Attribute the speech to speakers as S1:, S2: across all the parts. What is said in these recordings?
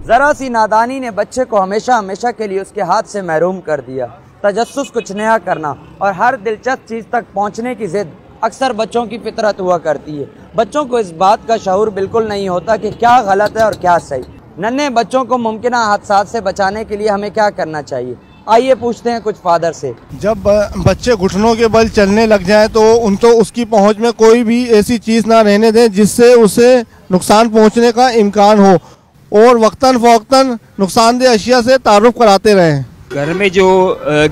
S1: ज़रा सी नादानी ने बच्चे को हमेशा हमेशा के लिए उसके हाथ से महरूम कर दिया। तजस्सुस, कुछ नया करना और हर दिलचस्प चीज़ तक पहुँचने की ज़िद अक्सर बच्चों की फितरत हुआ करती है। बच्चों को इस बात का शऊर बिल्कुल नहीं होता कि क्या गलत है और क्या सही। नन्हे बच्चों को मुमकिन हादसात से बचाने के लिए हमें क्या करना चाहिए, आइए पूछते हैं कुछ फादर से।
S2: जब बच्चे घुटनों के बल चलने लग जाएं तो उनको उसकी पहुंच में कोई भी ऐसी चीज़ ना रहने दें जिससे उसे नुकसान पहुंचने का इम्कान हो, और वक्तन फ़ौक्तन नुकसानदेह अशिया से तारुफ कराते रहें।
S3: घर में जो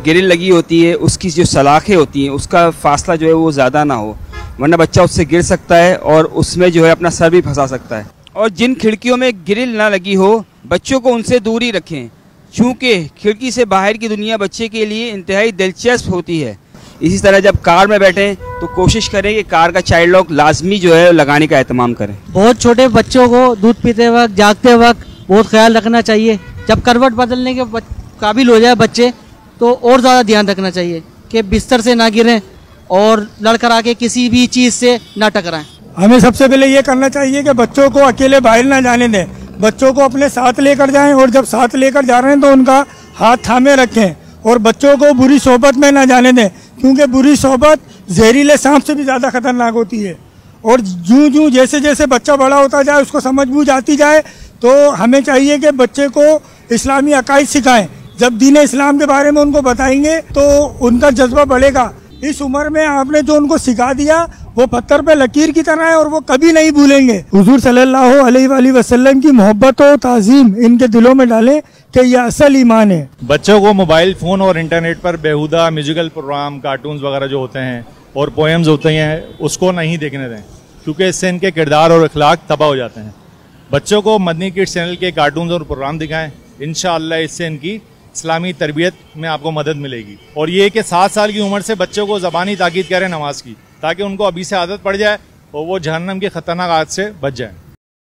S3: ग्रिल लगी होती है उसकी जो सलाखें होती हैं उसका फासला जो है वो ज़्यादा ना हो, वरना बच्चा उससे गिर सकता है और उसमें जो है अपना सर भी फंसा सकता है। और जिन खिड़कियों में ग्रिल ना लगी हो बच्चों को उनसे दूर ही रखें, चूँकि खिड़की से बाहर की दुनिया बच्चे के लिए इंतहाई दिलचस्प होती है। इसी तरह जब कार में बैठें तो कोशिश करें कि कार का चाइल्ड लॉक लाजमी जो है लगाने का एहतमाम करें।
S4: बहुत छोटे बच्चों को दूध पीते वक्त, जागते वक्त बहुत ख्याल रखना चाहिए। जब करवट बदलने के काबिल हो जाए बच्चे तो और ज़्यादा ध्यान रखना चाहिए कि बिस्तर से ना गिरें और लड़कर आके किसी भी चीज़ से ना टकराएं।
S5: हमें सबसे पहले ये करना चाहिए कि बच्चों को अकेले बाहर ना जाने दें, बच्चों को अपने साथ लेकर जाएं और जब साथ लेकर जा रहे हैं तो उनका हाथ थामे रखें और बच्चों को बुरी सोहबत में ना जाने दें, क्योंकि बुरी सोहबत जहरीले सांप से भी ज़्यादा खतरनाक होती है। और जूं जैसे जैसे बच्चा बड़ा होता जाए उसको समझ बूझ आती जाए तो हमें चाहिए कि बच्चे को इस्लामी अकायद सिखाएं। जब दीन इस्लाम के बारे में उनको बताएंगे तो उनका जज्बा बढ़ेगा। इस उम्र में आपने जो उनको सिखा दिया वो पत्थर पे लकीर की तरह है और वो कभी नहीं भूलेंगे। हुजूर सल्लल्लाहु अलैहि वसल्लम की मोहब्बत और ताज़ीम इनके दिलों में डालें कि यह असल ईमान है।
S6: बच्चों को मोबाइल फ़ोन और इंटरनेट पर बेहुदा म्यूजिकल प्रोग्राम, कार्टून्स वगैरह जो होते हैं और पोएम्स होते हैं उसको नहीं देखने दें, क्योंकि इससे इनके किरदार और अखलाक तबाह हो जाते हैं। बच्चों को मदनी किड्स चैनल के कार्टून्स और प्रोग्राम दिखाएं, इंशाअल्लाह इससे इनकी इस्लामी तरबियत में आपको मदद मिलेगी। और ये कि 7 साल की उम्र से बच्चों को ज़बानी ताकीद करें नमाज की, ताकि उनको अभी से आदत पड़ जाए और वो जहन्नम की खतरनाक आदत से बच जाए।